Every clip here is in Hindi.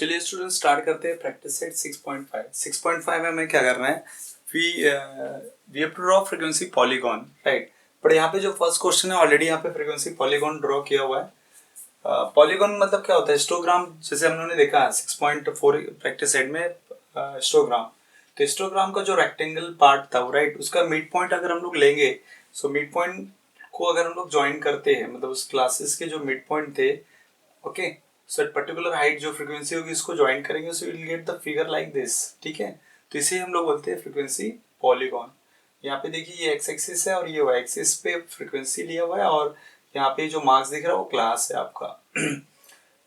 चलिए स्टूडेंट स्टार्ट करते हैं प्रैक्टिस सेट 6.5। 6.5 में हमें क्या करना है, we have to draw frequency polygon, right. पर यहाँ पे जो फर्स्ट क्वेश्चन है ऑलरेडी यहाँ पे फ्रीक्वेंसी पॉलीगॉन ड्रॉ किया हुआ है। पॉलीगॉन मतलब क्या होता है, हिस्टोग्राम, जैसे हम लोगों ने देखा 6.4 प्रैक्टिस सेट में हिस्टोग्राम। तो हिस्टोग्राम का जो रेक्टेंगल पार्ट था, राइट, उसका मिड पॉइंट अगर हम लोग लेंगे, सो मिड पॉइंट को अगर हम लोग ज्वाइन करते हैं, मतलब उस क्लासेस के जो मिड पॉइंट थे, okay, so at particular height जो फ्रीक्वेंसी होगी इसको ज्वाइन करेंगे, so will get the figure like this, ठीक है। तो इसे हम लोग बोलते हैं फ्रीक्वेंसी पॉलीगॉन। यहाँ पे देखिए ये एक्स एक्सिस है और ये वाई एक्सिस पे फ्रीक्वेंसी लिया हुआ है, और यहाँ पे जो मार्क्स दिख रहा है वो क्लास है आपका।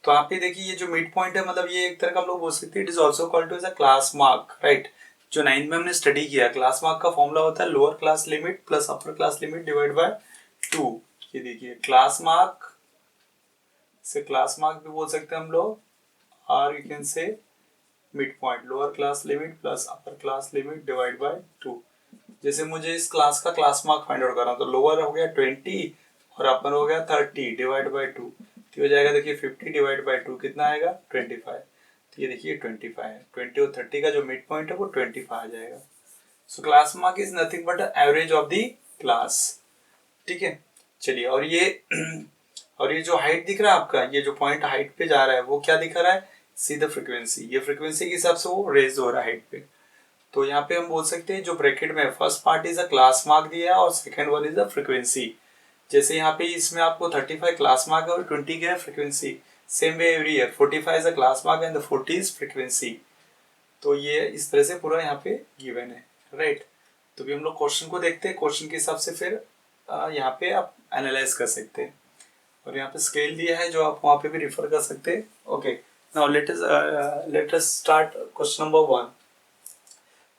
तो यहाँ पे देखिए ये जो मिड पॉइंट है, मतलब ये एक तरह का हम लोग बोल सकते हैं, it is also called to as a class mark, right. जो 9th में हमने स्टडी किया, क्लास मार्क का फॉर्मूला होता है lower class limit plus upper class limit divide by 2। ये देखिए क्लास मार्क से क्लास मार्क भी बोल सकते हैं हम लोग, और you can say mid point, lower class limit plus upper class limit divide by 2। जैसे मुझे इस क्लास का क्लास मार्क फाइंड आउट करना, तो लोअर हो गया 20 और अपर हो गया 30 डिवाइड बाय 2, तो हो जाएगा देखिए 50 डिवाइड बाय 2 कितना आएगा 25। तो ये देखिए 25 है, 20 और 30 का जो मिड पॉइंट है वो 25 आ जाएगा। So class mark is nothing but average of the class, ठीक है। चलिए, और ये जो हाइट दिख रहा है आपका, ये जो पॉइंट हाइट पे जा रहा है वो क्या दिखा रहा है, सी द फ्रीक्वेंसी। ये फ्रीक्वेंसी के हिसाब से वो रेज हो रहा है हाइट पे। तो यहाँ पे हम बोल सकते हैं जो ब्रैकेट में first part is a class mark दिया है और second one is a frequency. जैसे यहाँ पे इसमें आपको 35 क्लास मार्क है और 20 क्या है frequency. Same way every year 45 is a class mark and the 40 is frequency. तो ये इस तरह से पूरा यहाँ पे गिवन है, राइट। तो भी हम लोग क्वेश्चन को देखते हैं, क्वेश्चन के हिसाब से फिर यहाँ पे आप एनालाइज कर सकते हैं। और यहाँ पे स्केल दिया है जो आप वहाँ पे भी रिफर कर सकते हैं। Okay, now let us start question number 1।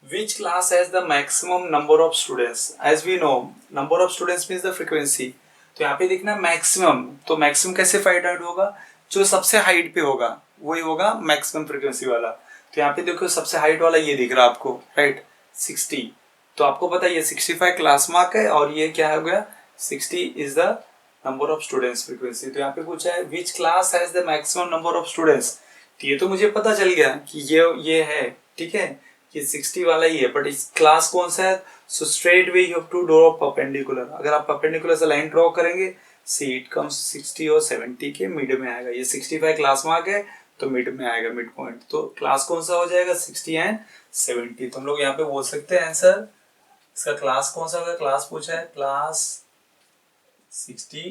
Which class has the maximum number of students? As we know, number of students means the frequency. तो यहाँ पे देखना मैक्सिमम, तो मैक्सिमम कैसे फाइंड आउट होगा, जो सबसे हाइट पे होगा वही होगा मैक्सिमम फ्रीक्वेंसी वाला। तो यहाँ पे देखो सबसे हाइट वाला ये दिख रहा है आपको, राइट, 60। तो आपको पता है ये 65 क्लास मार्क है और ये क्या हो गया 60 is the number of students frequency. तो यहाँ पे पूछा है which class has the maximum number of students. तो ये तो मुझे पता चल गया कि ये है, ठीक है, ये 60 वाला ही है, बट इस क्लास कौन सा है। So straight way you have to draw perpendicular. अगर आप परपेंडिकुलर से लाइन ड्रॉ करेंगे, सी इट कम्स 60 और 70 के मिड में आएगा। ये 65 क्लास मार्क है तो मिड में आएगा, मिड पॉइंट। तो क्लास कौन सा हो जाएगा 60 एंड 70। तो हम लोग यहाँ पे बोल सकते हैं आंसर इसका क्लास कौन सा होगा। क्लास पूछा है क्लास 60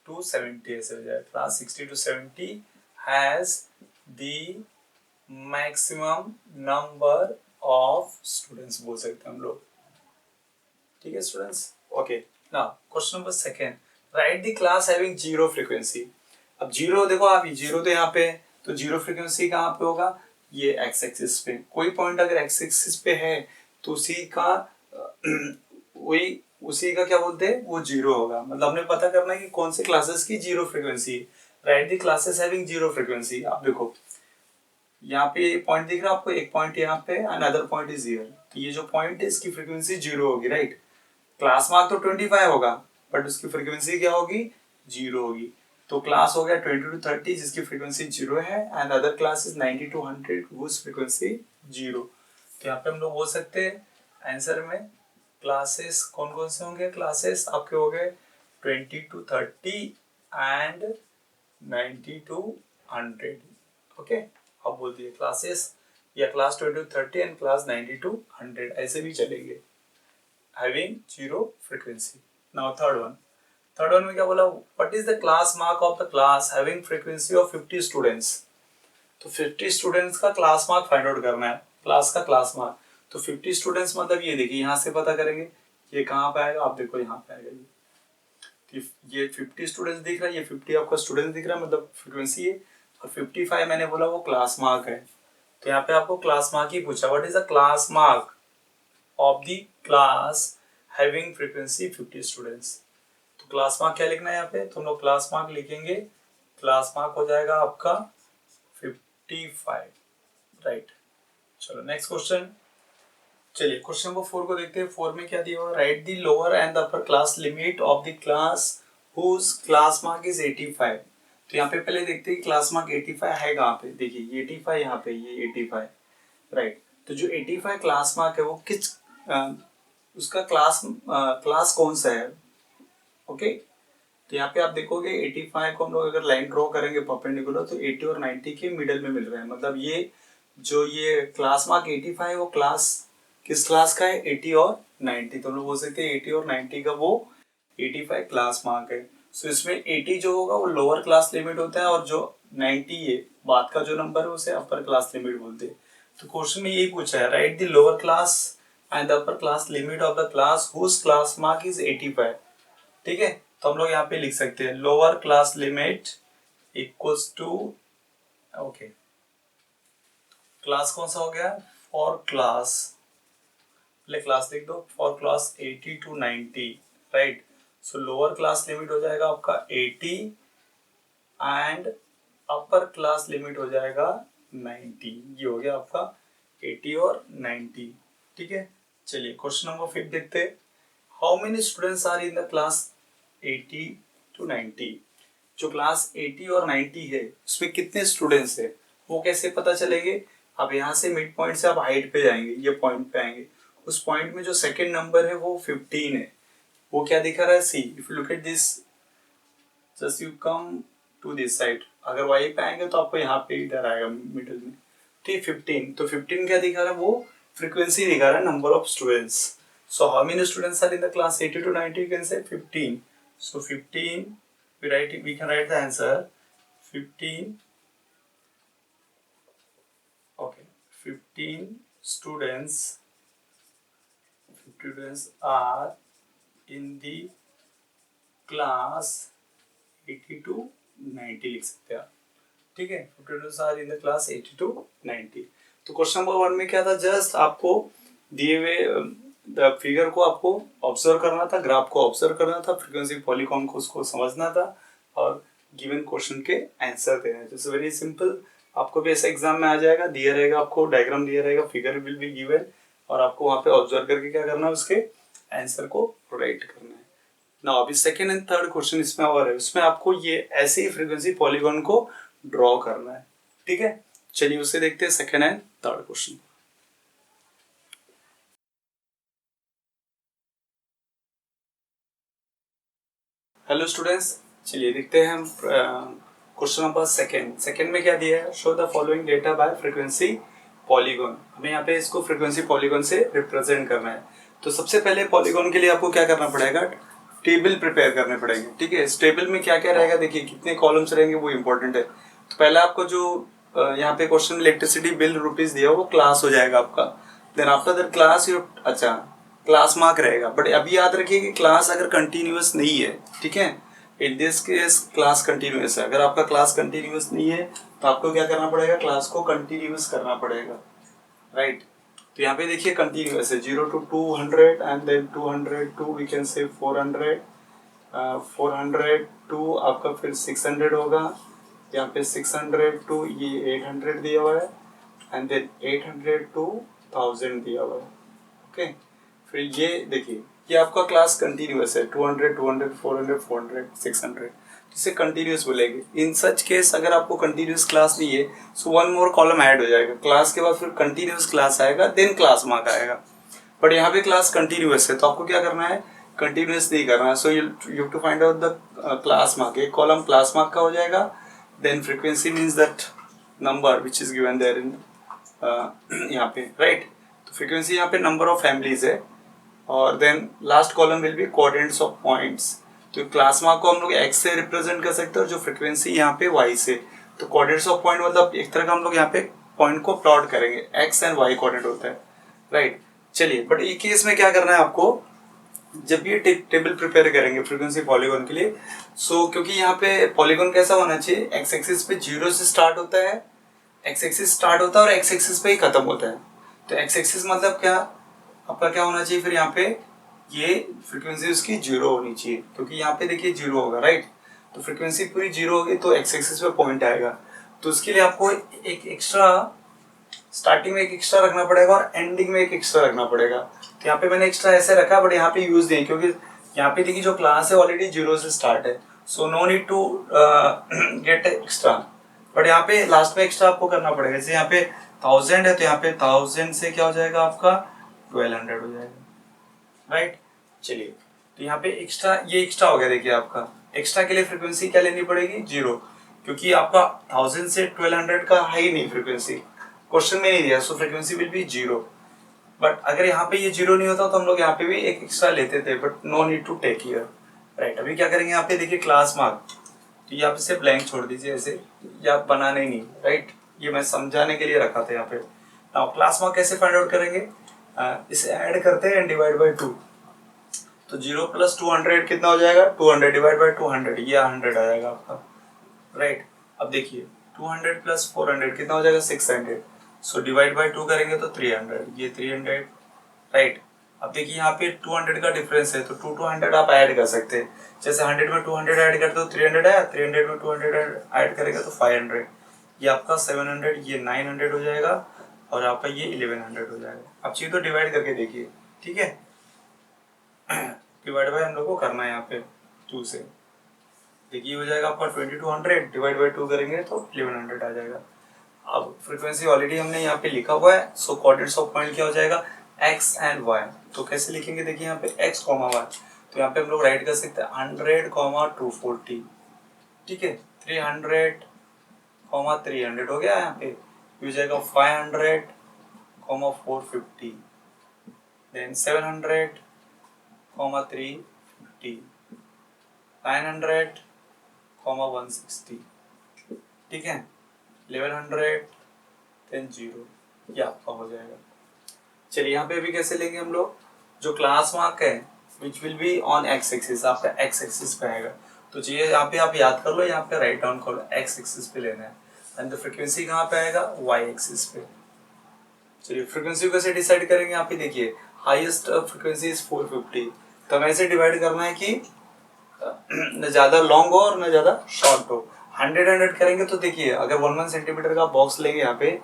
to 70 ऐसे हो जाएगा। Class 60 to 70 has the maximum number of students बोल सकते हैं हम लोग, ठीक है students. Okay, now question number 2, right the class having zero frequency. अब जीरो देखो आप, जीरो तो यहाँ पे, तो जीरो फ्रीक्वेंसी कहाँ पे होगा, ये एक्स एक्सिस पे। कोई पॉइंट अगर एक्स एक्सिस पे है तो उसी का क्या बोलते हैं, वो जीरो होगा। मतलब हमने पता करना है कि कौन से क्लासेस की जीरो फ्रीक्वेंसी है। Right the classes having zero frequency. आप देखो यहाँ पे पॉइंट दिख रहा है आपको, एक पॉइंट यहाँ पे, अनदर पॉइंट इज हियर। तो ये जो पॉइंट है इसकी फ्रीक्वेंसी जीरो होगी, राइट। क्लास मार्क तो 25 होगा बट उसकी फ्रीक्वेंसी क्या होगी, जीरो होगी। तो क्लास हो गया 20 to 30 जिसकी फ्रीक्वेंसी जीरो है, and other class is 90 to 100 whose frequency zero. तो यहाँ पे हम लोग बोल सकते हैं आंसर में क्लासेस कौन कौन से होंगे, क्लासेस आपके हो गए 20 to 30 एंड 90 to 100। ओके, अब बोल दिए क्लासेस या class 20 to 30 and class 90 to 100 ऐसे भी चलेंगे, having zero frequency. Now third one में क्या बोला, what is the class mark of the class having frequency of 50 students। तो 50 स्टूडेंट्स का क्लास मार्क फाइंड आउट करना है, क्लास का क्लास मार्क। तो 50 स्टूडेंट्स मतलब ये देखिए यहाँ से पता करेंगे, ये कहाँ पे आएगा, आप देखो यहाँ पे आएगा ये 50 स्टूडेंट्स दिख रहा है, ये 50 आपका स्टूडेंट दिख रहा है, मतलब फ्रीक्वेंसी है। और 55 मैंने बोला वो क्लास मार्क है। तो यहाँ पे आपको क्लास मार्क ही पूछा, what is the class mark of the class having frequency 50 students। तो क्लास मार्क क्या लिखना है यहाँ पे, तो हम लोग क्लास मार्क लिखेंगे, क्लास मार्क हो जाएगा आपका 55, राइट। चलो नेक्स्ट क्वेश्चन, चलिए क्वेश्चन नंबर 4 को देखते हैं। 4 में क्या दिया हुआ, right the lower and the upper class limit of the class whose class mark is 85। तो यहाँ पे पहले देखते हैं क्लास मार्क 85 है कहाँ पे। देखिए ये 85 यहाँ पे, ये 85, राइट। तो जो 85 क्लास मार्क है वो किस उसका क्लास कौन सा है, ओके। तो यहाँ पे आप देखोगे 85 को हम लोग अगर लाइन ड्रॉ करेंगे परपेंडिकुलर तो 80 और 90 के मिडल में मिल रहा है। मतलब ये जो ये क्लास मार्क 85 है वो क्लास किस क्लास का है, 80 और 90। तो हम लोग बोल सकते हैं 80 और 90 का वो 85 क्लास मार्क है। सो इसमें 80 जो होगा वो लोअर क्लास लिमिट होता है और जो 90 है बाद का जो नंबर है उसे अपर क्लास लिमिट बोलते हैं। तो क्वेश्चन में यही पूछा है, right the lower class and the upper class limit of the class whose class mark is 85। ठीक है, तो हम लोग यहाँ पे लिख सकते हैं lower class limit equals to, okay, class कौन सा हो गया, फॉर क्लास, पहले क्लास लिख दो, for class 80 to 90, right. So lower class limit हो जाएगा आपका 80 एंड अपर क्लास लिमिट हो जाएगा 90। ये हो गया आपका 80 और 90। ठीक है, चलिए क्वेश्चन नंबर 5 देखते हैं। How many students are in the class 80 to 90। जो क्लास 80 और 90 है उसमें कितने स्टूडेंट्स है वो कैसे पता चलेंगे। अब यहाँ से मिड पॉइंट से आप हाइट पे जाएंगे, ये पॉइंट पे आएंगे, उस पॉइंट में जो सेकंड नंबर है वो 15 है। वो क्या दिखा रहा है, see if you look at this, just you come to this side, अगर वहीं पे आएंगे तो आपको यहाँ पे इधर आएगा मिडिल में, ठीक 15। तो 15 क्या दिखा रहा है, वो फ्रीक्वेंसी दिखा रहा है, number of students. So how many students are in the class 80 to 90, you can say 15. So 15, we can write the answer 15, okay, 15 students are in the class 80 to 90 लिख सकते हैं आप, ठीक है। 15 students are in the class 80 to 90। तो क्वेश्चन नंबर 1 में क्या था, जस्ट आपको दिए हुए फिगर को आपको ऑब्जर्व करना था, ग्राफ को ऑब्जर्व करना था, फ्रीक्वेंसी पॉलीगॉन को उसको समझना था और गिवन क्वेश्चन के आंसर देने थे। सो वेरी सिंपल, आपको भी ऐसा एग्जाम में आ जाएगा, दिया रहेगा आपको डायग्राम दिया रहेगा, फिगर विल बी गिवन और आपको वहाँ पे ऑब्जर्व करके क्या करना है, उसके आंसर को राइट करना है ना। अभी सेकेंड एंड थर्ड क्वेश्चन इसमें और है, उसमें आपको ये ऐसे ही फ्रीक्वेंसी पॉलीगॉन को ड्रॉ करना है, ठीक है। चलिए उसे देखते हैं, second and third question. Hello students, चलिए देखते हैं हम क्वेश्चन नंबर सेकेंड में क्या दिया है, show the following data bye frequency polygon. हमें यहाँ पे इसको फ्रीक्वेंसी पॉलीगॉन से रिप्रेजेंट करना है। तो सबसे पहले पॉलीगॉन के लिए आपको क्या करना पड़ेगा, टेबल प्रिपेयर करने पड़ेंगे, ठीक है। इस टेबल में क्या क्या रहेगा, देखिए कितने कॉलम्स रहेंगे वो इंपॉर्टेंट है। तो पहले आपको जो यहाँ पे क्वेश्चन इलेक्ट्रिसिटी बिल रुपीज दिया वो क्लास हो जाएगा आपका। Then after that class you, अच्छा क्लास मार्क रहेगा, बट अभी याद रखिए कि क्लास अगर कंटिन्यूअस नहीं है, ठीक है, in this case class continuous है। अगर आपका क्लास कंटिन्यूअस नहीं है तो आपको क्या करना पड़ेगा, क्लास को कंटिन्यूअस करना पड़ेगा, राइट। तो यहाँ पे देखिए कंटिन्यूअस है 0 to 200 and then 200 to we can say 400, 400 to आपका फिर 600 होगा, यहाँ पे 600 to ये 800 दिया हुआ है एंड देन 800 to 1000 दिया हुआ है, ओके। फिर ये देखिए ये आपका क्लास कंटिन्यूअस है 200, 200, 400, 400, 600, जिसे कंटिन्यूअस बोलेंगे। इन सच केस अगर आपको कंटिन्यूअस क्लास नहीं है so one more column add हो जाएगा, क्लास के बाद फिर कंटिन्यूअस क्लास आएगा, देन क्लास मार्क आएगा। बट यहाँ पे क्लास कंटिन्यूअस है तो आपको क्या करना है, कंटिन्यूअस नहीं करना है। So you have to find out the class mark. एक कॉलम क्लास मार्क का हो जाएगा, then frequency means that number which is given there in यहाँ पे, राइट। तो फ्रीक्वेंसी यहाँ पे नंबर ऑफ फैमिलीज है और then last column will be coordinates of points. तो क्लास मार्क को हम लोग x से रिप्रेजेंट कर सकते हैं और जो फ्रीक्वेंसी यहाँ पे y से। तो कोऑर्डिनेट्स ऑफ पॉइंट मतलब एक तरह का हम लोग यहाँ पे पॉइंट को प्लॉट करेंगे, x एंड y कोऑर्डिनेट होता है, राइट। चलिए बट ये केस में क्या करना है आपको, जब ये टेबल प्रिपेयर करेंगे फ्रीक्वेंसी पॉलीगॉन के लिए, सो क्योंकि यहाँ पे पॉलीगॉन कैसा होना चाहिए, एक्स एक्सिस पे 0 से स्टार्ट होता है, एक्स एक्सिस स्टार्ट होता है और एक्स एक्सिस पे ही खत्म होता है। तो एक्स एक्सिस मतलब क्या, आपका क्या होना चाहिए, फिर यहाँ पे ये फ्रीक्वेंसी उसकी 0 होनी चाहिए, क्योंकि यहाँ पे देखिए 0 होगा, राइट। तो फ्रीक्वेंसी पूरी 0 होगी तो एक्स एक्सिस पे पॉइंट आएगा। तो उसके लिए आपको एक एक्स्ट्रा, स्टार्टिंग में एक एक्स्ट्रा रखना पड़ेगा और एंडिंग में एक एक्स्ट्रा रखना पड़ेगा। तो यहाँ पे मैंने एक्स्ट्रा ऐसे रखा, बट यहाँ पे यूज नहीं, क्योंकि यहाँ पे देखिए जो क्लास है ऑलरेडी 0 से स्टार्ट है। So no need to get extra, but यहाँ पे लास्ट में एक्स्ट्रा आपको करना पड़ेगा। जैसे यहाँ पे 1000 है तो यहाँ पे 1000 से क्या हो जाएगा आपका 1200 हो जाएगा, राइट। चलिए तो यहाँ पे एक्स्ट्रा, ये एक्स्ट्रा हो गया। देखिए आपका एक्स्ट्रा के लिए फ्रीक्वेंसी क्या लेनी पड़ेगी, 0, क्योंकि आपका 1000 से 1200 का है ही नहीं फ्रीक्वेंसी, क्वेश्चन में नहीं दिया, सो फ्रीक्वेंसी विल बी 0। बट अगर यहाँ पे ये 0 नहीं होता तो हम लोग यहाँ पे भी एक एक्स्ट्रा लेते थे, but no need to take here, right. अभी क्या करेंगे यहाँ पे, देखिए क्लास मार्क, तो यहाँ पे से ब्लैंक छोड़ दीजिए ऐसे, ये आप बनाने ही नहीं, राइट। ये मैं समझाने के लिए रखा था यहाँ पे। नाउ क्लास मार्क कैसे फाइंड आउट करेंगे, इसे ऐड करते हैं एंड डिवाइड बाय 2, तो 0 प्लस 200 कितना हो जाएगा, 200 डिवाइड बाय 200, ये 100 आ जाएगा आपका, राइट। अब देखिए 200 प्लस 400 कितना हो जाएगा, 600, सो डिवाइड बाय 2 करेंगे तो 300, ये 300, राइट। अब देखिए यहाँ पे 200 का डिफरेंस है, तो 2 to 100 आप ऐड कर सकते हैं। जैसे 100 में 200 ऐड करते हो 300 आया, 300 में 200 ऐड करेगा तो 500, ये आपका 700, ये 900 हो जाएगा, और आपका ये 1100 हो जाएगा। अब चीज तो डिवाइड करके देखिए, ठीक है। डिवाइड बाय हम लोग को करना है यहाँ पे 2 से, देखिए हो जाएगा आपका 2200, डिवाइड बाय 2 करेंगे तो 1100 आ जाएगा। अब फ्रीक्वेंसी ऑलरेडी हमने यहाँ पे लिखा हुआ है, सो कोऑर्डिनेट्स ऑफ पॉइंट क्या हो जाएगा, x एंड y। तो कैसे लिखेंगे, देखिए यहाँ पे x, y, तो यहाँ पे हम लोग राइट कर सकते हैं 100, 240, ठीक है। 300, 300 हो गया यहाँ पे, हो जाएगा 500, 450, देन 700, 350, 900, 160, ठीक है। 1100, देन 0, ये आपका हो जाएगा। चलिए यहाँ पे भी कैसे लेंगे हम लोग, जो क्लास मार्क है which will be on x axis, आपका एक्स एक्सिस पे आएगा, तो चाहिए यहाँ पे आप याद कर लो, यहाँ पे राइट डाउन कर लो, एक्स एक्सिस पे लेना है, एंड द फ्रीक्वेंसी कहाँ पे आएगा, वाई एक्सिस पे। चलिए फ्रीक्वेंसी कैसे डिसाइड करेंगे, यहाँ पे देखिए हाईएस्ट फ्रीक्वेंसी इज 450, तो हमें ऐसे डिवाइड करना है कि न ज्यादा लॉन्ग हो और न ज्यादा शॉर्ट हो। 100 करेंगे तो देखिए अगर 1 सेंटीमीटर का बॉक्स लेंगे यहाँ पे,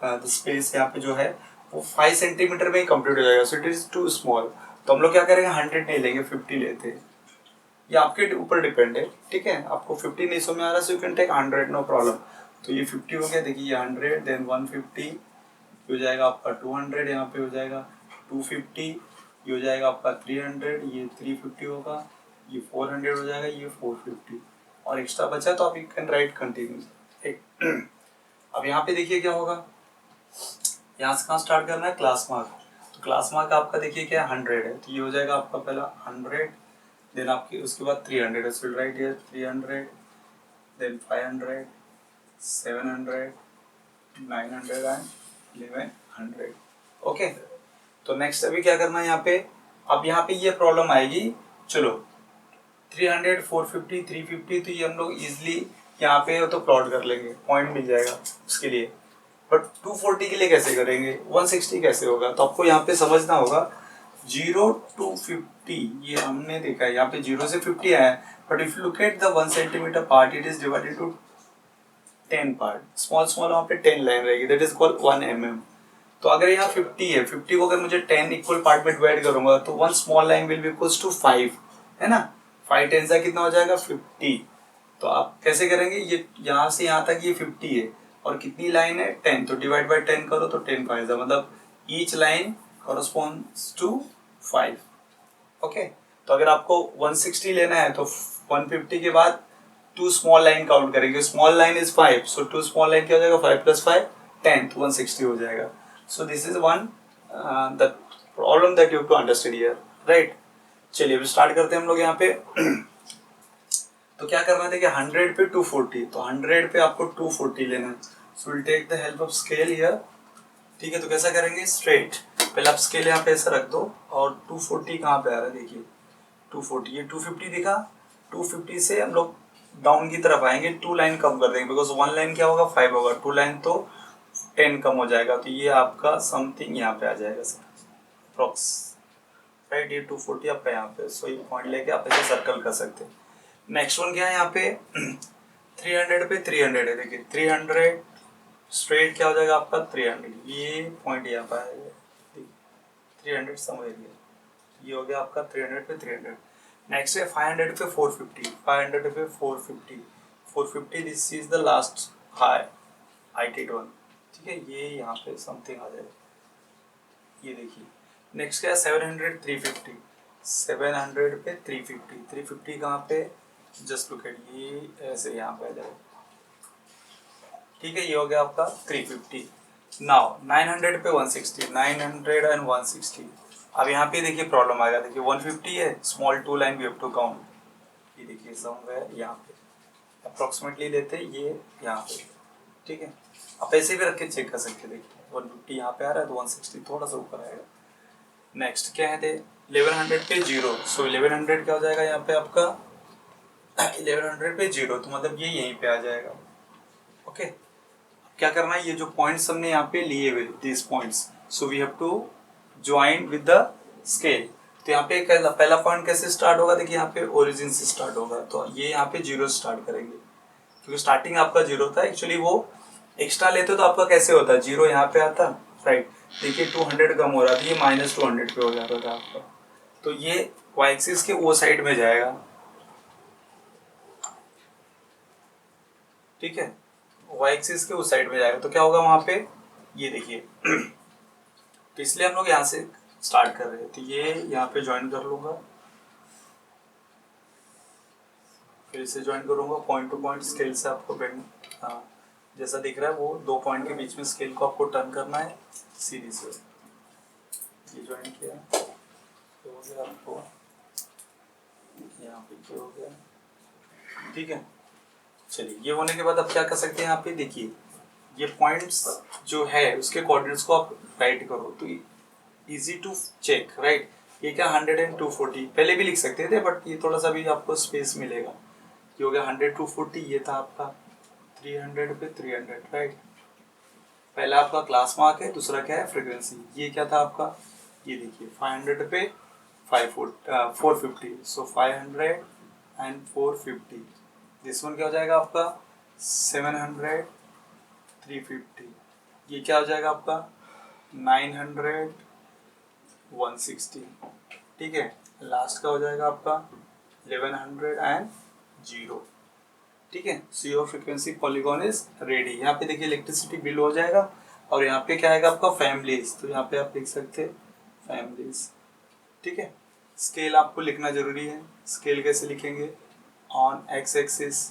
स्पेस यहाँ पे जो है वो 5 सेंटीमीटर में ही कंप्लीट हो जाएगा, so it is too small. तो हम लोग क्या करेंगे, 100 नहीं लेंगे, 50 लेते हैं, ये आपके ऊपर डिपेंड है, ठीक है। आपको 50 नहीं समझ में आ रहा, so you can take 100, no problem. तो ये 50 हो गया, देखिए 100, देन 150 हो जाएगा आपका 200, यहाँ पे हो जाएगा 250, ये हो जाएगा आपका 300, ये 350 होगा, ये 400 हो जाएगा, ये 450, और एक्स्ट्रा बचा तो आप यू कैन राइट कंटिन्यू। अब यहाँ पे देखिए क्या होगा, यहाँ से कहाँ स्टार्ट करना है, क्लास मार्क। तो क्लास मार्क आपका देखिए क्या 100 है, तो ये हो जाएगा आपका पहला 100, देन आपकी उसके बाद 300, so right here 300, then 500, 700, 900 and 1100, okay. तो नेक्स्ट अभी क्या करना है यहाँ पे, अब यहाँ पे ये प्रॉब्लम आएगी, चलो 300, 450, 350, तो ये हम लोग इजिली यहाँ पे तो प्लॉट कर लेंगे, पॉइंट मिल जाएगा उसके लिए। बट 240 के लिए कैसे करेंगे, 160 कैसे होगा, तो आपको यहाँ पे समझना होगा 0 to 50, ये हमने देखा है यहाँ पे 0 से 50 आया है, but if you look at the 1 centimeter part, it is divided to 10 part, small small वहाँ पे 10 लाइन रहेगी, दैट इज कॉल्ड 1 mm। तो अगर यहाँ 50 है, 50 को अगर मुझे 10 इक्वल पार्ट में डिवाइड करूंगा तो 1 small line will be equals to 5, है ना, 5 10 से कितना हो जाएगा 50। तो आप कैसे करेंगे, ये यहाँ से यहाँ तक ये 50 है, और कितनी लाइन है 10, तो डिवाइड बाय 10 करो तो 10 5 मतलब each line corresponds to 5, okay. तो अगर आपको 160 लेना है तो 150 के बाद 2 स्मॉल लाइन काउंट करेंगे, small line is 5, so 2 small line क्या हो जाएगा, 5 + 5 10, तो 160 हो जाएगा। So this is one the problem that you have to understand here, right. चलिए अब स्टार्ट करते हैं हम लोग यहाँ पे। तो क्या करना है, देखिए 100 पे 240, तो 100 पे आपको 240 लेना है, so will take the help of scale here, ठीक है। तो कैसा करेंगे, स्ट्रेट पहले आप स्केल यहाँ पे ऐसा रख दो, और 240 कहाँ पे आ रहा है, देखिए 240, ये 250 दिखा, 250 से हम लोग डाउन की तरफ आएंगे, 2 लाइन कम कर देंगे, बिकॉज 1 लाइन क्या होगा 5 होगा, 2 लाइन तो 10 कम हो जाएगा, तो ये आपका समथिंग यहाँ पे आ जाएगा सर, अप्रॉक्स, राइट। ये 240 आपका यहाँ पे, सो ये पॉइंट लेके आप ऐसे सर्कल कर सकते हैं। नेक्स्ट वन क्या है यहाँ पे 300 पे 300 है, देखिए 300 स्ट्रेट क्या हो जाएगा आपका 300, ये पॉइंट यहाँ पे आएगा 300 समझ लिया, ये हो गया आपका 300 पे 300। नेक्स्ट है 500 पे 450, 500 पे 450, 450 this is the last high heighted one, ठीक है, ये यहाँ पे समथिंग आ जाएगा, ये देखिए। नेक्स्ट क्या है 700 350, 700 पे 350, 350 कहाँ पे, जस्ट लुक एट ये ऐसे यहाँ पे आ जाएगा, ठीक है, ये हो गया आपका 350। नाउ 900 पे 160, 900 एंड 160, अब यहाँ पे देखिए प्रॉब्लम आएगा, देखिए 150 है, small two line we have to count, ये देखिए समवेयर यहाँ पे अप्रोक्सीमेटली लेते हैं ये यहाँ पे, ठीक है, आप ऐसे भी रख के चेक कर सकते हैं, देखिए 150 यहाँ पे आ रहा है तो 160 थोड़ा सा ऊपर आएगा। नेक्स्ट क्या है 1100 पे 0, सो 1100 क्या हो जाएगा यहाँ पे आपका 1100 पे 0, तो मतलब ये यहीं पे आ जाएगा, ओके। क्या करना है, ये जो पॉइंट्स हमने यहाँ पे लिए हुए this points, so we have to join with the scale, तो यहाँ पे पहला पॉइंट कैसे स्टार्ट होगा, देखिए यहाँ पे ओरिजिन से स्टार्ट होगा, तो ये यहाँ पे 0 स्टार्ट करेंगे, क्योंकि स्टार्टिंग आपका 0 था, एक्चुअली वो एक्स्ट्रा लेते तो आपका कैसे होता, 0 यहाँ पे आता, राइट, देखिए 200 कम हो रहा था, ये -200 पे हो जाता था आपका, तो ये वाई एक्सिस के वो साइड में जाएगा, ठीक है, वाई एक्सिस के उस साइड में जाएगा, तो क्या होगा वहां पे, ये देखिए तो इसलिए हम लोग यहाँ से स्टार्ट कर रहे हैं, तो ये यहाँ पे ज्वाइन कर लूंगा, फिर से ज्वाइन करूंगा पॉइंट टू पॉइंट स्केल से, आपको बेंड जैसा दिख रहा है वो 2 पॉइंट के बीच में स्केल को आपको टर्न करना है सीधी से, ये ज्वाइन किया तो हो गया आपको यहाँ पे क्या हो गया, ठीक है। चलिए ये होने के बाद आप क्या कर सकते हैं, यहाँ पे देखिए ये पॉइंट्स जो है उसके कोऑर्डिनेट्स को आप राइट करो, तो इजी टू चेक, राइट, ये क्या 100 एंड 240 पहले भी लिख सकते थे, बट ये थोड़ा सा भी आपको स्पेस मिलेगा, ये हो गया 100 240, ये था आपका 300 पे 300, राइट, पहला आपका क्लास मार्क है, दूसरा क्या है फ्रीक्वेंसी, ये क्या था आपका, ये देखिए 500 पे 450, सो 500 एंड 450, दिस वन क्या हो जाएगा आपका 700 350, ये क्या हो जाएगा आपका 900 160, ठीक है, लास्ट का हो जाएगा आपका 1100 एंड 0, ठीक है। So your frequency polygon is ready, यहाँ पे देखिए इलेक्ट्रिसिटी बिल हो जाएगा, और यहाँ पे क्या आएगा आपका फैमिलीज, तो यहाँ पे आप लिख सकते हैं फैमिलीज, ठीक है। स्केल आपको लिखना जरूरी है, स्केल कैसे लिखेंगे, on x axis,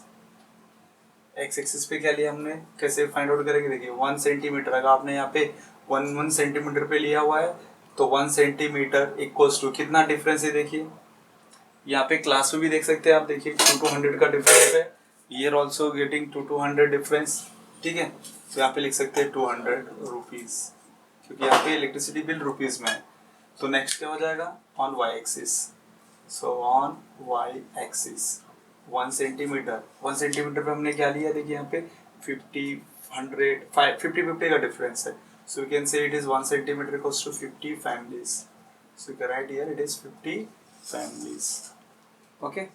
x axis पे क्या लिया हमने, कैसे फाइंड आउट करेंगे, देखिए 1 सेंटीमीटर, अगर आपने यहाँ पे 1 सेंटीमीटर पे लिया हुआ है तो 1 सेंटीमीटर इक्वल्स टू कितना डिफरेंस है, देखिए यहाँ पे क्लास में भी देख सकते हैं आप, देखिए 200 का डिफरेंस है, ईयर ऑल्सो गेटिंग 200 डिफरेंस, ठीक है, तो यहाँ पे लिख सकते हैं 200 रुपीज, क्योंकि यहाँ पे इलेक्ट्रिसिटी बिल रुपीज में है। तो नेक्स्ट क्या हो जाएगा on y axis, so on y axis 1 centimeter, 1 centimeter पे हमने क्या लिया, देखिए यहाँ पे 50 100 50 का डिफरेंस है, so we can say it is 1 centimeter equals to 50 families, so you can write here it is 50 families, okay।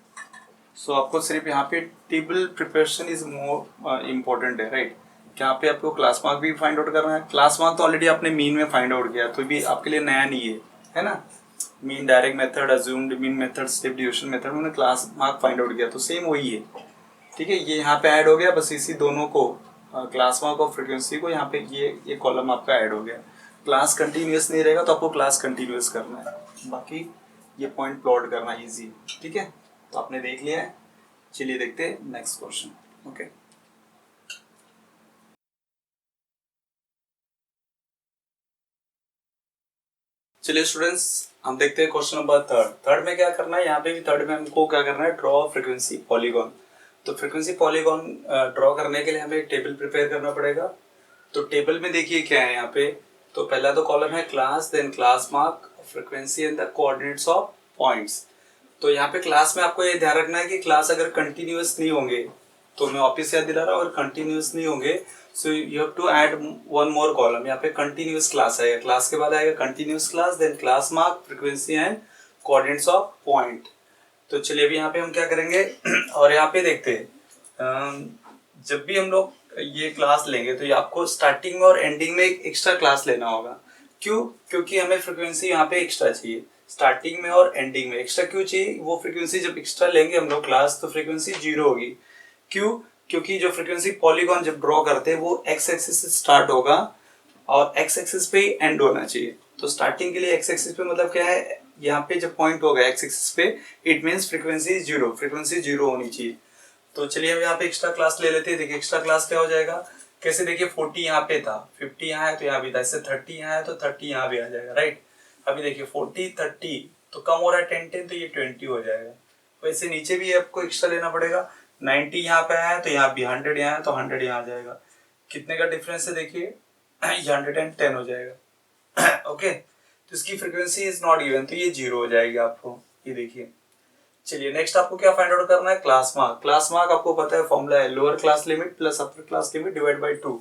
so आपको सिर्फ यहाँ पे table preparation is more important है, राइट, यहाँ पे आपको क्लास मार्क भी फाइंड आउट करना है, क्लास मार्क तो ऑलरेडी आपने मीन में फाइंड आउट किया, तो भी आपके लिए नया नहीं है ना, mean direct method, assumed mean method, step division method, मैंने क्लास मार्क फाइंड आउट किया, तो सेम वही है, ठीक है, ये यहाँ पे ऐड हो गया, बस इसी दोनों को क्लास मार्क और फ्रीक्वेंसी को यहाँ पे ये कॉलम आपका ऐड हो गया, क्लास कंटिन्यूअस नहीं रहेगा तो आपको क्लास कंटिन्यूअस करना है, बाकी ये पॉइंट प्लॉट करना इजी, ठीक है, तो आपने देख लिया है, चलिए देखते हैं नेक्स्ट क्वेश्चन, ओके। चलिए स्टूडेंट्स हम देखते हैं क्वेश्चन नंबर थर्ड में क्या करना है, यहाँ पे भी थर्ड में हमको क्या करना है, ड्रॉ फ्रीक्वेंसी पॉलीगॉन, तो फ्रीक्वेंसी पॉलीगॉन ड्रॉ करने के लिए हमें एक टेबल प्रिपेयर करना पड़ेगा, तो टेबल में देखिए क्या है यहाँ पे, तो पहला तो कॉलम है class, then class mark, frequency and the coordinates of points, तो यहाँ पे क्लास में आपको ये ध्यान रखना है कि क्लास अगर कंटिन्यूअस नहीं होंगे, तो मैं वापस याद दिला रहा हूँ, अगर कंटिन्यूअस नहीं होंगे so you have to add one more column, यहाँ पे कंटिन्यूअस क्लास आएगा, क्लास के बाद आएगा continuous class, then class mark, frequency and coordinates of point. तो चलिए अभी यहाँ पे हम क्या करेंगे और यहाँ पे देखते हैं, जब भी हम लोग ये क्लास लेंगे तो ये आपको स्टार्टिंग में और एंडिंग में एक एक्स्ट्रा क्लास लेना होगा, क्यों, क्योंकि हमें फ्रीक्वेंसी यहाँ पे एक्स्ट्रा चाहिए, स्टार्टिंग में और एंडिंग में एक्स्ट्रा क्यों चाहिए? वो फ्रीक्वेंसी जब एक्स्ट्रा लेंगे हम लोग क्लास तो फ्रीक्वेंसी 0 होगी। क्यों? क्योंकि जो फ्रीक्वेंसी पॉलीगॉन जब ड्रॉ करते हैं वो एक्स एक्सिस से स्टार्ट होगा और एक्स एक्सिस पे ही एंड होना चाहिए। तो स्टार्टिंग के लिए एक्स एक्सिस पे मतलब क्या है, यहाँ पे जब पॉइंट होगा एक्स एक्सिस पे इट मीन्स फ्रीक्वेंसी 0, फ्रीक्वेंसी 0 होनी चाहिए। तो चलिए हम यहाँ पे एक्स्ट्रा क्लास ले लेते हैं। देखिए एक्स्ट्रा क्लास क्या हो जाएगा, कैसे? देखिए 40 यहाँ पे था, 50 यहाँ है तो यहाँ भी था, इससे 30 यहाँ है तो 30 यहाँ भी आ जाएगा, राइट। अभी देखिए 40 30 तो कम हो रहा है 10 10 तो ये 20 हो जाएगा। वैसे नीचे भी आपको एक्स्ट्रा लेना पड़ेगा, 90 यहाँ पे है तो यहाँ भी 100 यहाँ है तो 100 यहाँ आ जाएगा। कितने का डिफरेंस है देखिए, ये 110 हो जाएगा। ओके, तो इसकी फ्रीक्वेंसी इज नॉट गिवन तो ये 0 हो जाएगी आपको, ये देखिए। चलिए नेक्स्ट आपको क्या फाइंड आउट करना है, क्लास मार्क। क्लास मार्क आपको पता है फॉर्मूला है lower class limit plus upper class limit divide by 2।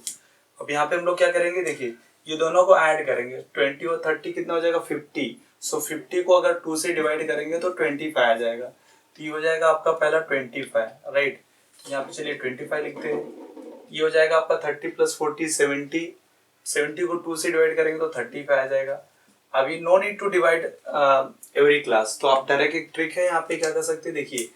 अब यहाँ पे हम लोग क्या करेंगे, देखिए ये दोनों को ऐड करेंगे, 20 और 30 कितना हो जाएगा 50। सो 50 को अगर 2 से डिवाइड करेंगे तो 25 आ जाएगा, तो ये हो जाएगा आपका पहला 25, राइट। यहाँ पे चलिए 25 लिखते हैं। ये हो जाएगा आपका 30 प्लस 40 70, 70 को 2 से डिवाइड करेंगे तो 35 आ जाएगा। अभी no need to divide every class, तो आप डायरेक्ट एक ट्रिक है यहाँ पे क्या कर सकते हैं, देखिए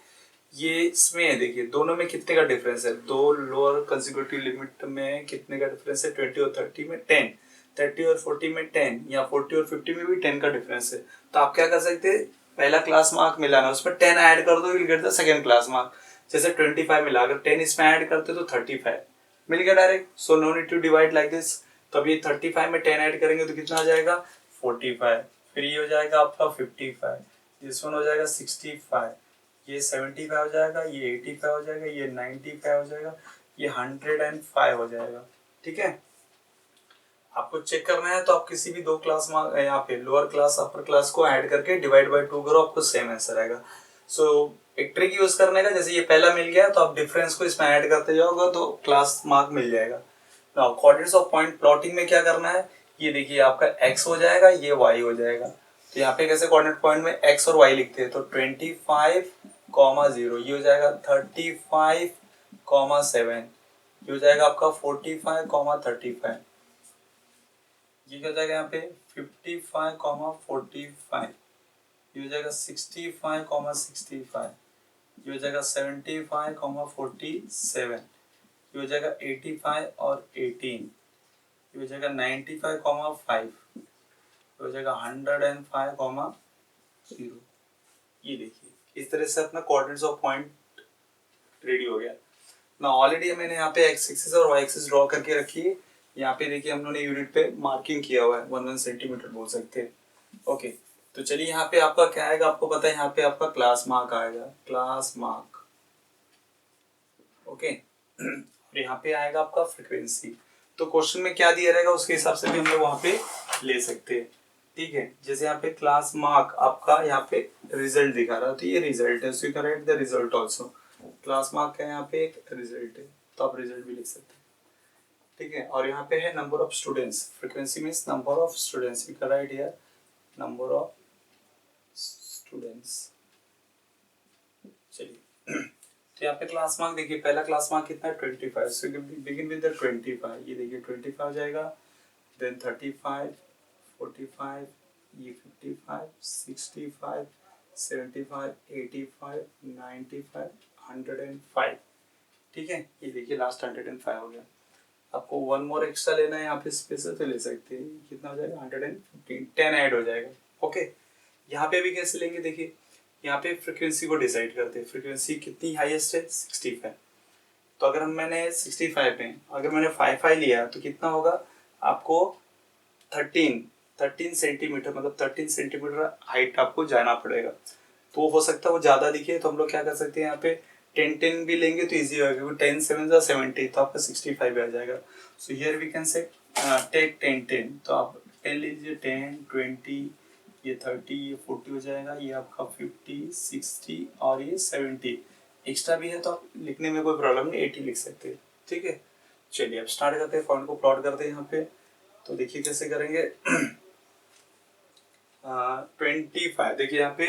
ये इसमें है, देखिए दोनों में कितने का डिफरेंस है, दो लोअर कंसेक्यूटिव लिमिट में कितने का डिफरेंस है, 20 और 30 में 10, 30 और 40 में 10, या 40 और 50 में भी 10 का डिफरेंस है। तो आप क्या कर सकते हैं, पहला क्लास मार्क मिलाना, उसमें 10 ऐड कर दो, will get the second class mark. जैसे 25 मिला, अगर 10 इसमें ऐड करते तो 35 मिल गया direct. So no need to divide like this. तो अभी 35 में 10 ऐड करेंगे तो कितना आ जाएगा 45, फिर ये हो जाएगा आपका 55, दिस वन हो जाएगा 65, ये 75 हो जाएगा, ये 85 हो जाएगा, ये 95 हो जाएगा, ये 105 हो जाएगा। ठीक है, आपको चेक करना है तो आप किसी भी दो क्लास में यहाँ पे लोअर क्लास अपर क्लास को ऐड करके डिवाइड बाय 2 करो, आपको सेम आंसर आएगा। सो एक ट्रिक यूज करने का, जैसे ये पहला मिल गया तो आप डिफरेंस को इसमें ऐड करते जाओगे तो क्लास मार्क मिल जाएगा। Now coordinates of point plotting में क्या करना है, ये देखिए आपका x हो जाएगा, ये y हो जाएगा। तो यहाँ पे कैसे कोऑर्डिनेट पॉइंट में x और y लिखते हैं, तो 25, 0, ये हो जाएगा 35, 7, ये हो जाएगा आपका 45, 35, ये क्या हो जाएगा यहाँ पे 55, 45, ये हो जाएगा 65, 65, ये हो जाएगा 75, 47, ये हो जाएगा 85 और 18, ये हो जाएगा 95, 5, ये हो जाएगा 105, 0। ये देखिए इस तरह से अपना कोऑर्डिनेट्स ऑफ पॉइंट रेडी हो गया ना। ऑलरेडी मैंने यहाँ पे एक्स एक्सिस और वाई एक्सिस ड्रॉ करके रखी है। यहाँ पे देखिए हम लोगों ने यूनिट पे मार्किंग किया हुआ है, 1 सेंटीमीटर बोल सकते हैं। ओके, तो चलिए यहाँ पे आपका क्या आएगा, आपको पता है यहाँ पे आपका क्लास मार्क आएगा, क्लास मार्क। ओके, और यहाँ पे आएगा आपका फ्रीक्वेंसी। तो क्वेश्चन में क्या दिया रहेगा उसके हिसाब से भी हम लोग वहाँ पे ले सकते हैं। ठीक है, जैसे यहाँ पे क्लास मार्क आपका यहाँ पे रिजल्ट दिखा रहा है तो ये रिजल्ट है, so you can write the result also. Class mark का यहाँ पे एक रिजल्ट है तो आप रिजल्ट भी लिख सकते हैं। ठीक है, और यहाँ पे है number of students, frequency means number of students, you can write here number of students. चलिए तो यहाँ पे क्लास मार्क देखिए, पहला क्लास मार्क कितना है 25, so you begin with the 25, ये देखिए 25 हो जाएगा, देन 35, 45, ये 55, 65, 75, 85, 95, 105। ठीक है, ये देखिए लास्ट 105 हो गया। आपको वन मोर एक्स्ट्रा लेना है यहाँ पे स्पेस तो ले सकते हैं, कितना हो जाएगा 115, 10 ऐड हो जाएगा। ओके, यहाँ पे भी कैसे लेंगे, देखिए यहाँ पे फ्रीक्वेंसी को डिसाइड करते हैं, फ्रीक्वेंसी कितनी हाईएस्ट है 65। तो अगर मैंने 65 में अगर मैंने 5 लिया तो कितना होगा आपको 13 सेंटीमीटर, मतलब 13 सेंटीमीटर हाइट आपको जाना पड़ेगा। तो हो सकता है वो ज़्यादा दिखे, तो हम लोग क्या कर सकते हैं यहाँ पे 10 भी लेंगे तो इजी होगा, क्योंकि 10 7 70 तो आपका 65 आ जाएगा। So here we can say take 10, तो आप 10 लीजिए, 10, 20, ये 30, ये 40 हो जाएगा, ये आपका 50, 60 और ये 70। एक्स्ट्रा भी है तो आप लिखने में कोई प्रॉब्लम नहीं, 80 लिख सकते हैं। ठीक है, चलिए अब स्टार्ट करते हैं, पॉइंट को प्लॉट करते हैं यहाँ पे। तो देखिए कैसे करेंगे। 25 देखिए यहाँ पे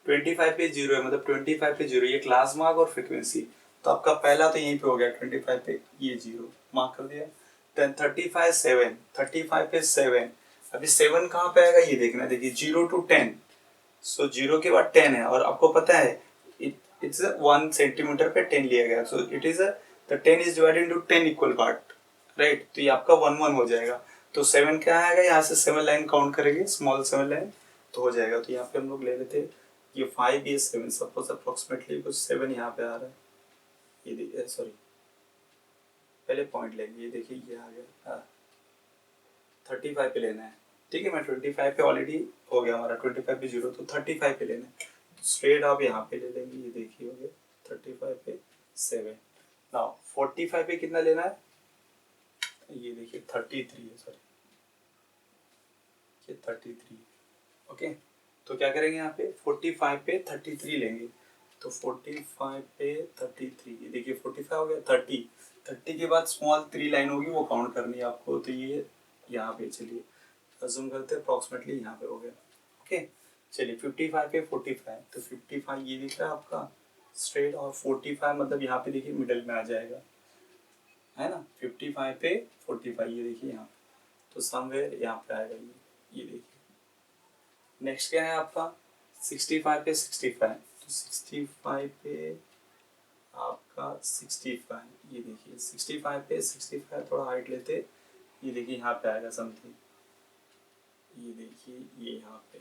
25 पे 0 है, मतलब 25 पे 0, ये क्लास मार्क और फ्रीक्वेंसी। तो आपका पहला तो यहीं पे हो गया, 25 पे ये 0 मार्क कर दिया। देन 35 7, 35 पे 7, अभी 7 कहाँ पे आएगा ये देखना है। देखिए 0 to 10, सो 0 के बाद 10 है और आपको पता है इट्स 1 सेंटीमीटर पे 10 लिया गया, सो it is the 10 is divided into 10 equal part, right. तो ये आपका 1 1 हो जाएगा। तो 7 क्या आएगा, यहाँ से 7 लाइन काउंट करेंगे, स्मॉल 7 लाइन तो हो जाएगा। तो यहाँ पे हम लोग ले लेते हैं ये 5 ये 7, सपोज अप्रोक्सीमेटली कुछ 7 यहाँ पे आ रहा है, ये देखिए, सॉरी पहले पॉइंट लेंगे, ये देखिए ये आ गया 35 पे लेना है, ठीक है। मैं 25 पे ऑलरेडी हो गया हमारा, 25 पे 0, तो 35 पे लेना है। स्ट्रेट आप यहाँ पे ले लेंगे, ये देखिए हो गया 35 पे 7। नाउ 45 पे कितना लेना है, ये देखिए 33 है, सॉरी ये 33, ओके। तो क्या करेंगे यहाँ पे 45 पे 33 लेंगे, तो 45 पे 33, ये देखिए 45 हो गया, 30 के बाद स्मॉल 3 लाइन होगी वो काउंट करनी है आपको। तो ये यहाँ पे चलिए अज्यूम करते हैं अप्रोक्सीमेटली यहाँ पे हो गया, ओके। चलिए 55 पे 45, तो 55 ये दिख रहा है आपका स्ट्रेट, और 45 मतलब यहाँ पे देखिए मिडल में आ जाएगा, है ना। 55 पे 45 ये देखिए यहाँ, तो समवेयर यहाँ पे आएगा ये देखिए। नेक्स्ट क्या है आपका 65 पे 65, तो 65 पे आपका 65, ये देखिए 65 पे 65 थोड़ा हाइट लेते, ये देखिए यहाँ पे आएगा समथिंग, ये देखिए ये यहाँ पे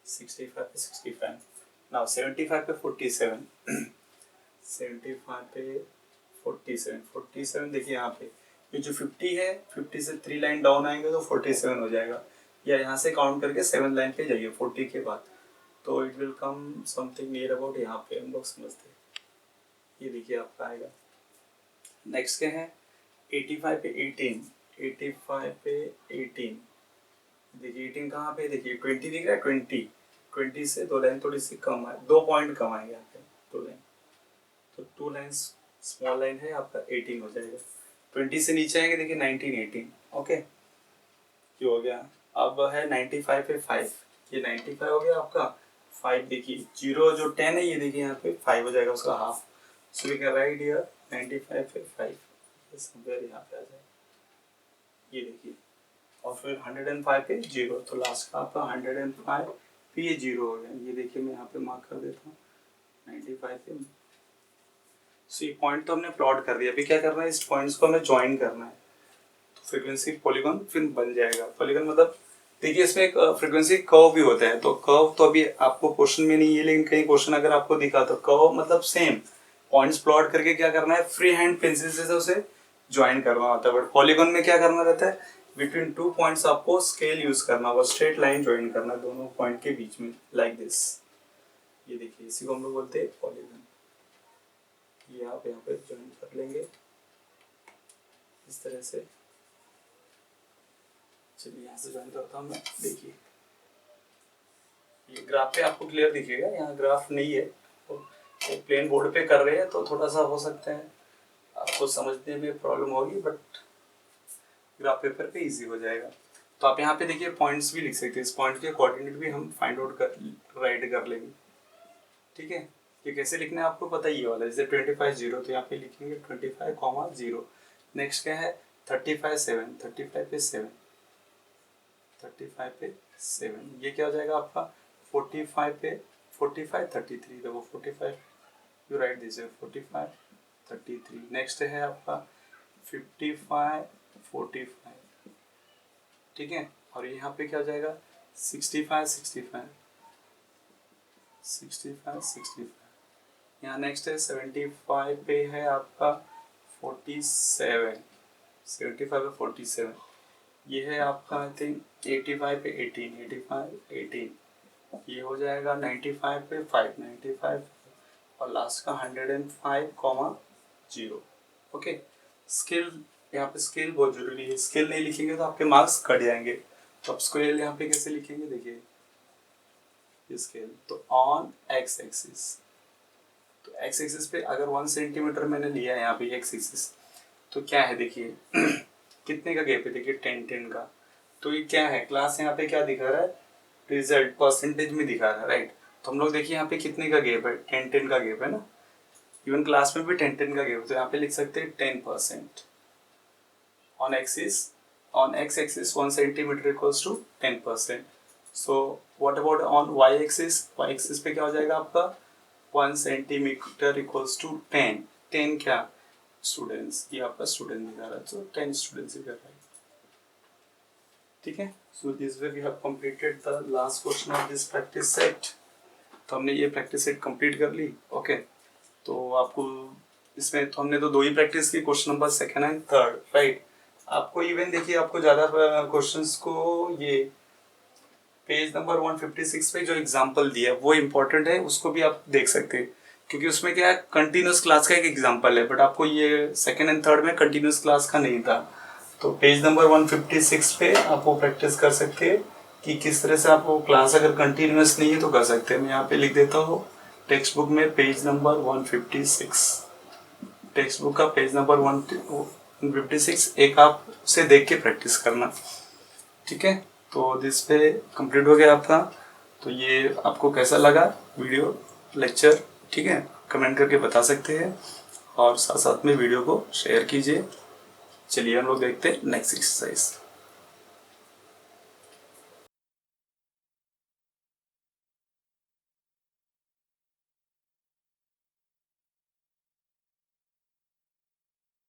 65 पे 65। नाउ 75 पे 47 75 पे 47 देखिए यहाँ पे ये जो 50 है, 50 से 3 लाइन डाउन आएंगे तो 47 हो जाएगा, या यहाँ से काउंट करके 7 लाइन पे जाइए 40 के बाद, तो it will come something near about यहाँ पे हम लोग समझते हैं, ये देखिए आपका आएगा। नेक्स्ट क्या है 85 पे 18, 85 पे 18, देखिए 18 कहाँ पे, देखिए 20 दिख रहा है, 20 से 2 लाइन थोड़ी सी कम है, 2 पॉइंट कम आएंगे यहाँ पे, 2 लाइन, तो 2 लाइन स्मॉल लाइन है आपका 18 हो जाएगा। 20 से नीचे आएंगे देखिए 19 18, ओके ये हो गया। अब है 95 पे 5, ये 95 हो गया आपका 5, देखिए 0 जो 10 है ये देखिए यहाँ पे 5 हो जाएगा उसका half, so we can write here 95 पे 5 समवेयर यहाँ पे आ जाएगा, ये देखिए। और फिर 105 पे 0, तो लास्ट का आपका 105 पे ये 0 हो गया, ये देखिए मैं यहाँ पे मार्क कर देता हूँ 95 पे। सो ये पॉइंट तो हमने प्लॉट कर दिया, अभी क्या करना है इस पॉइंट्स को हमें ज्वाइन करना है, तो फ्रीक्वेंसी पॉलीगॉन फिर बन जाएगा। पॉलीगॉन मतलब देखिए इसमें एक फ्रीक्वेंसी कर्व भी होता है, तो कर्व तो अभी आपको क्वेश्चन में नहीं है, लेकिन कई क्वेश्चन अगर आपको दिखा तो कर्व मतलब सेम पॉइंट्स प्लॉट करके क्या करना है, फ्री हैंड पेंसिल से उसे ज्वाइन करना होता है। बट पॉलीगॉन में क्या करना रहता है, बिटवीन 2 पॉइंट्स आपको स्केल यूज करना होगा, स्ट्रेट लाइन ज्वाइन करना दोनों पॉइंट के बीच में, लाइक दिस, ये देखिए इसी को हम लोग बोलते हैं पॉलीगॉन। ये आप यहाँ पे ज्वाइन कर लेंगे इस तरह से। चलिए यहाँ से ज्वाइन करता हूँ मैं, देखिए ये ग्राफ पे आपको क्लियर दिखेगा, यहाँ ग्राफ नहीं है तो प्लेन बोर्ड पे कर रहे हैं तो थोड़ा सा हो सकता है आपको समझने में प्रॉब्लम होगी, बट ग्राफ पेपर पे इजी हो जाएगा। तो आप यहाँ पे देखिए पॉइंट्स भी लिख सकते हैं, इस पॉइंट के कोऑर्डिनेट भी हम फाइंड आउट कर राइट कर लेंगे, ठीक है। ये कैसे लिखना है आपको पता ही वाला, जैसे 25 0 तो यहाँ पे लिखेंगे 25 0। नेक्स्ट क्या है 35 7, 35 पे 7, 35 पे 7, ये क्या हो जाएगा आपका 45 पे 45 33, देखो 45 यू राइट दिस 45 33। नेक्स्ट है आपका 55 45, ठीक है। और यहाँ पे क्या हो जाएगा 65 65 65 65। यहाँ नेक्स्ट है 75 पे है आपका 47, 75 पे 47, ये है आपका आई थिंक 85 पे 18, 85 18, ये हो जाएगा 95 पे 5 95, और लास्ट का 105 0, ओके। स्केल यहाँ पे स्केल बहुत जरूरी है, स्केल नहीं लिखेंगे तो आपके मार्क्स कट जाएंगे। तो आप स्केल यहाँ पे कैसे लिखेंगे, देखिए ये स्केल, तो ऑन एक्स एक्सिस, तो एक्स एक्सिस पे अगर 1 सेंटीमीटर मैंने लिया है यहाँ पे एक्स एक्सिस, तो क्या है देखिए कितने का गैप है, देखिए 10 10 का। तो ये क्या है क्लास यहाँ पे क्या दिखा रहा है, रिजल्ट परसेंटेज में दिखा रहा है, राइट। तो हम लोग देखिए यहाँ पे कितने का गैप है, 10 10 का गैप है ना, इवन क्लास में भी 10 10 का गैप है, तो यहाँ पे लिख सकते हैं 10% on axis, on x axis 1 centimeter equals to 10%। So what about on y axis? Y axis पे क्या हो जाएगा आपका 1 सेंटीमीटर इक्वल्स टू 10। 10 क्या स्टूडेंट्स, ये आपका स्टूडेंट दिखा रहा है, तो 10 स्टूडेंट्स दिखा रहा है। ठीक है, so this way we have completed the last question of this practice set. तो हमने ये प्रैक्टिस सेट कंप्लीट कर ली। ओके, तो आपको इसमें तो हमने तो 2 ही प्रैक्टिस की, क्वेश्चन नंबर 2 एंड 3, राइट। आपको इवन देखिए, आपको ज़्यादा क्वेश्चंस को ये पेज नंबर 156 पे जो एग्जांपल दिया है वो इम्पोर्टेंट है, उसको भी आप देख सकते हैं, क्योंकि उसमें क्या है कंटिन्यूस क्लास का एक एग्जांपल है, बट आपको ये 2nd एंड 3rd में कंटिन्यूस क्लास का नहीं था। तो पेज नंबर 156 पे आप वो प्रैक्टिस कर सकते हैं कि किस तरह से आपको क्लास अगर कंटिन्यूस नहीं है तो कर सकते हैं। मैं यहाँ पे लिख देता हूँ टेक्स्ट बुक में पेज नंबर 156, टेक्स्ट बुक का पेज नंबर 156 एक आप उसे देख के प्रैक्टिस करना। ठीक है, तो दिस पे कंप्लीट हो गया आपका। तो ये आपको कैसा लगा वीडियो लेक्चर, ठीक है, कमेंट करके बता सकते हैं, और साथ साथ में वीडियो को शेयर कीजिए। चलिए हम लोग देखते हैं नेक्स्ट एक्सरसाइज।